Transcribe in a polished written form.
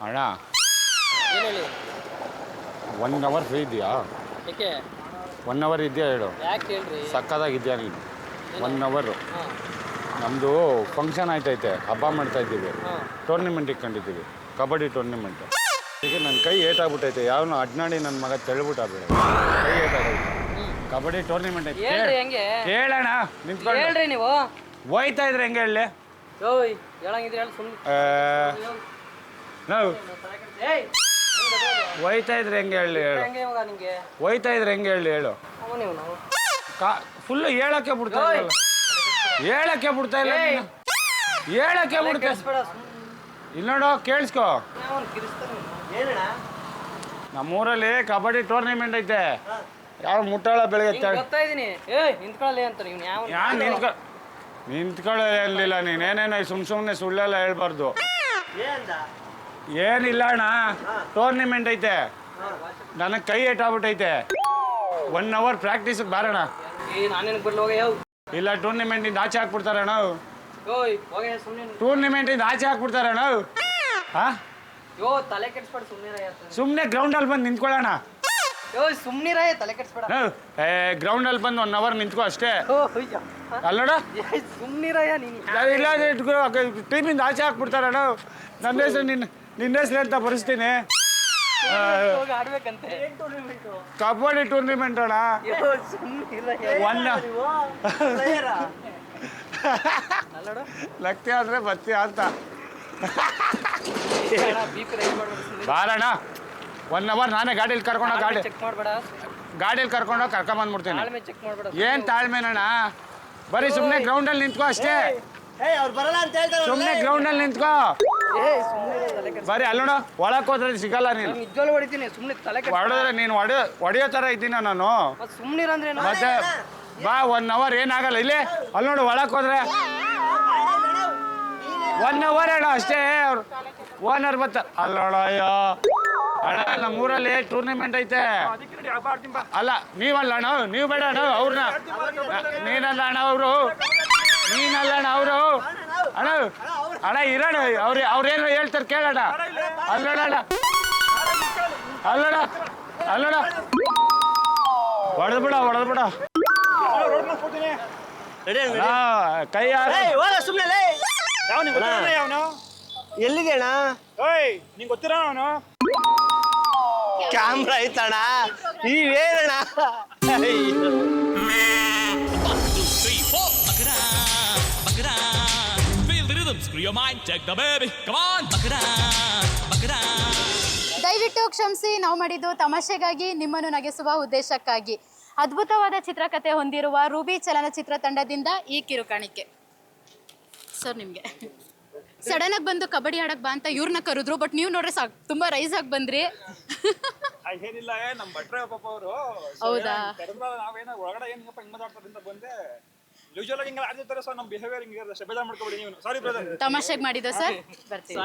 ಅಣ್ಣ ಏನು ಹೇಳಿ 1 ಅವರ್ ಫ್ರೀ ಇದೆಯಾ? ಏಕೆ 1 ಅವರ್ ಇದೆಯಾ ಹೇಳು. ಯಾಕೆ ಹೇಳ್ರಿ ಸಕ್ಕದಾಗಿದ್ಯಾ ನೀನು? 1 ಅವರು ಹಾಂ ನಮ್ಮದು ಫಂಕ್ಷನ್ ಆಯ್ತೈತೆ, ಹಬ್ಬ ಮಾಡ್ತಾ ಇದ್ದೀವಿ, ಹಾಂ ಟೂರ್ನಿಮೆಂಟ್ ಇಟ್ಕೊಂಡಿದ್ದೀವಿ, ಕಬಡ್ಡಿ ಟೂರ್ನಿಮೆಂಟು. ಈಗ ನನ್ನ ಕೈ ಏಟಾಗ್ಬಿಟ್ಟೈತೆ, ಯಾವನು ಅಡ್ನಾಡಿ ನನ್ನ ಮಗ ತೆಳ್ಬಿಟ್ಟಾಗ್ಬಿಡ, ಕೈ ಏಟಾಗೈತೆ. ಕಬಡ್ಡಿ ಟೂರ್ನಿಮೆಂಟ್ ಐತೆ. ಹೇಳ್ರಿ ಹೆಂಗೆ ಹೇಳಣ್ಣ ನಿಂತ್ಕೊಂಡು ಹೇಳ್ರಿ ನೀವು ಹೋಯ್ತಾ ಇದ್ರೆ ಹೆಂಗೆ ಹೇಳಿ ಓಯ್ ಹೇಳಂಗಿದ್ರೆ ಹೇಳಿ ಸುಮ್ಮನೆ ನಾವು ಏಯ್ ಹೋಯ್ತಾ ಇದ್ರೆ ಹೆಂಗೆ ಹೇಳಿ ಹೇಳು. ಹೆಂಗೆ ಇವಾಗ ನಿಂಗೆ ಹೋಯ್ತಾ ಇದ್ರೆ ಹೆಂಗೆ ಹೇಳಿ ಹೇಳು. ಅವ ನೀವು ನಾವು ಫುಲ್ಲು ಹೇಳಕ್ಕೆ ಬಿಡ್ತಾ ಇಲ್ಲ, ಹೇಳಕ್ಕೆ ಬಿಡ್ತಾ ಇಲ್ಲ ನೀನು. ಹೇಳಕ್ಕೆ ಬಿಡ್ತಾ ಕೆಡಿಸ್ಬೇಡ ಇಲ್ಲ ನೋಡು, ಕೇಳಿಸ್ಕೊ. ಅವನು ಕಿರಿಸ್ತಾನೆ ಏನಣ್ಣ ನಮ್ಮೂರಲ್ಲಿ ಕಬಡ್ಡಿ ಟೂರ್ನಿಮೆಂಟ್ ಐತೆ, ಯಾರು ಮುಟ್ಟಾಳ ಬೆಳಗ್ಗೆ ಗೊತ್ತಾ ಇದೀನಿ ಏಯ್ ನಿಂತ್ಕೊಳ್ಳಿ ಅಂತ ನೀವು ಯಾವ ಯಾರು ನಿಂತ್ಕೊಳ್ಳೋದಿಲ್ಲ. ನೀನೇನೇನೋ ಸುಮ್ಮನೆ ಸುಳ್ಳೆಲ್ಲ ಹೇಳ್ಬಾರ್ದು. ಏನಿಲ್ಲ ಅಣ್ಣ, ಟೂರ್ನಿಮೆಂಟ್ ಐತೆ, ನನಗೆ ಕೈ ಏಟಾಗ್ಬಿಟ್ಟೈತೆ. 1 ಅವರ್ ಪ್ರಾಕ್ಟೀಸಿಗೆ ಬಾರಣ. ಏ ನಾನೇನು ಬರ್ಲಿ ಹೋಗ ಯಾವ ಇಲ್ಲ ಟೂರ್ನಿಮೆಂಟಿಂದ ಆಚೆ ಹಾಕ್ಬಿಡ್ತಾರಣ್ಣ. ಓಯ್ ಹೋಗ ಸುಮ್ಮನೆ ಟೂರ್ನಿಮೆಂಟಿಂದ ಆಚೆ ಹಾಕ್ಬಿಡ್ತಾರಣ್ಣ. ಹಾಂ ಯೋ ತಲೆ ಕೆಡಿಸ್ಬೇಡ ಸುಮ್ಮನೆ ಸುಮ್ಮನೆ ಗ್ರೌಂಡಲ್ಲಿ ಬಂದು ನಿಂತ್ಕೊಳ್ಳೋಣ. ಯೋ ಸುಮ್ಮನಿರ ತಲೆ ಕೆಡಿಸ್ಬೇಡ ಗ್ರೌಂಡಲ್ಲಿ ಬಂದು 1 ಅವರ್ ನಿಂತ್ಕೋ ಅಷ್ಟೇ. ಓ ಅಲ್ಲೋಡ ಸುಮ್ಮನಿರಯ್ಯ ನೀನು ಇಲ್ಲ ಟೀಮಿಂದ ಆಚೆ ಹಾಕ್ಬಿಡ್ತಾರಣ್ಣ. ನನ್ನ ಹೆಸರು ನಿನ್ನ ಹೆಸರು ಅಂತ ಬರೆಸ್ತೀನಿ. ಹೋಗಿ ಆಡ್ಬೇಕಂತೆ ಕಬಡ್ಡಿ ಟೂರ್ನಿಮೆಂಟ್ ಅಣ್ಣ. ಲಕ್ತಿ ಆದ್ರೆ ಬತ್ತಿ ಅಂತ ಬಾರಣ್ಣ. 1 ಅವರ್ ನಾನೇ ಗಾಡೀಲಿ ಕರ್ಕೊಂಡೋಗಿ ಚೆಕ್ ಮಾಡಬೇಡ ಗಾಡೀಲಿ ಕರ್ಕೊಂಡೋಗಿ ಕರ್ಕೊಂಬಂದ್ಬಿಡ್ತೀನಿ. ತಾಳ್ಮೆ ಚೆಕ್ ಮಾಡಬೇಡ ಏನು ತಾಳ್ಮೆನಣ್ಣ, ಬರೀ ಸುಮ್ಮನೆ ಗ್ರೌಂಡಲ್ಲಿ ನಿಂತ್ಕೋ ಅಷ್ಟೇ. ಸುಮ್ಮನೆ ಗ್ರೌಂಡಲ್ಲಿ ನಿಂತ್ಕೋ ಬರೀ. ಅಲ್ಲೋಡ ಒಳಕ್ಕೆ ಹೋದ್ರೆ ಸಿಗಲ್ಲ ನೀನು. ನಿಜವಾಗ್ಲೂ ಹೊಡಿತೀನಿ ಸುಮ್ಮನೆ ತಲೆ ಹೊಡೆದ್ರೆ ನೀನು ಹೊಡೆಯೋ ಥರ ಇದ್ದೀನ ನಾನು. ಸುಮ್ಮನಿರ ಅಂದ್ರೆ ಮತ್ತೆ ಬಾ 1 ಅವರ್ ಏನಾಗಲ್ಲ. ಇಲ್ಲೇ ಅಲ್ಲಿ ನೋಡು, ಒಳಕ್ಕೆ ಹೋದ್ರೆ 1 ಅವರ್ ಅಣ್ಣ ಅಷ್ಟೇ. ಅವ್ರು ಓನರ್ ಬರ್ತಾರೆ. ಅಲ್ಲೋಡ ಅಯ್ಯೋ ಅಣ್ಣ, ನಮ್ಮೂರಲ್ಲಿ ಟೂರ್ನಿಮೆಂಟ್ ಐತೆ. ಅಲ್ಲ ನೀವಲ್ಲ ಅಣ್ಣ, ನೀವು ಬೇಡ ಅಣ್ಣ, ಅವ್ರನ್ನ ನೀನಲ್ಲ ಅಣ್ಣ, ಅವರು ನೀನಲ್ಲ ಅಣ್ಣ, ಅವರು ಅಣ್ಣ ಅಣ್ಣ ಇರೋಣ. ಅವ್ರೇನು ಹೇಳ್ತಾರೆ ಕೇಳೋಣ. ಅಲ್ಲೋಡ ಅಲ್ಲೋಡ ಅಲ್ಲೋಡ ಹೊಡೆದ್ಬಿಡ ಕೈ ಎಲ್ಲಿಗೆ ಅಣ್ಣ? ನಿಂಗೆ ಗೊತ್ತಿರೋ ಅವನು camera ಐತಣ್ಣ, ನೀವೇನಣ್ಣ? 1, 2, 3, 4, Bakara, Bakara. Feel the rhythm, screw your mind, check the baby. Come on, Bakara, Bakara. ದಯವಿಟ್ಟು ಕ್ಷಮಿಸಿ, ನಾವು ಮಾಡಿದ್ದು ತಮಾಷೆಗಾಗಿ, ನಿಮ್ಮನ್ನು ನಗಿಸುವ ಉದ್ದೇಶಕ್ಕಾಗಿ. ಅದ್ಭುತವಾದ ಚಿತ್ರಕಥೆ ಹೊಂದಿರುವ ರೂಬಿ ಚಲನಚಿತ್ರ ತಂಡದಿಂದ ಈ ಕಿರುಕಾಣಿಕೆ. ಸರ್ ನಿಮಗೆ ಸಡನ್ ಆಗಿ ಬಂದು ಕಬಡ್ಡಿ ಆಡಕ್ ಬಾ ಅಂತ ಇವ್ರನ್ನ ಕರೆದ್ರು, ಬಟ್ ನೀವು ನೋಡ್ರೆ ಸಾಕು ತುಂಬಾ ರೈಸ್ ಆಗಿ ಬಂದ್ರಿ. ಏನಿಲ್ಲ, ನಮ್ಮ ಭಟ್ರೆ ಪಾಪ ಅವರು. ಹೌದಾ? ನಾವೇನೋ ಒಳಗಡೆ ಏನಪ್ಪ ಹಿಂಗ್ ಮಾತಾಡ್ತಾರೆ ಅಂತ ಬಂದೆ. ಯೂಶುವಲ್ ಆಗಿ ಹಿಂಗೆ ಆಡ್ತಿರ್ತಾರೆ, ಸೊ ನಮ್ಮ ಬಿಹೇವಿಯರ್ ಹಿಂಗೆ ಇರುತ್ತೆ. ಬೇಜಾರು ಮಾಡ್ಕೊಬೇಡಿ ನೀವು. Sorry brother. ತಮಾಷೆಗೆ ಮಾಡಿದ್ದು ಸರ್, ಬರ್ತೀವಿ.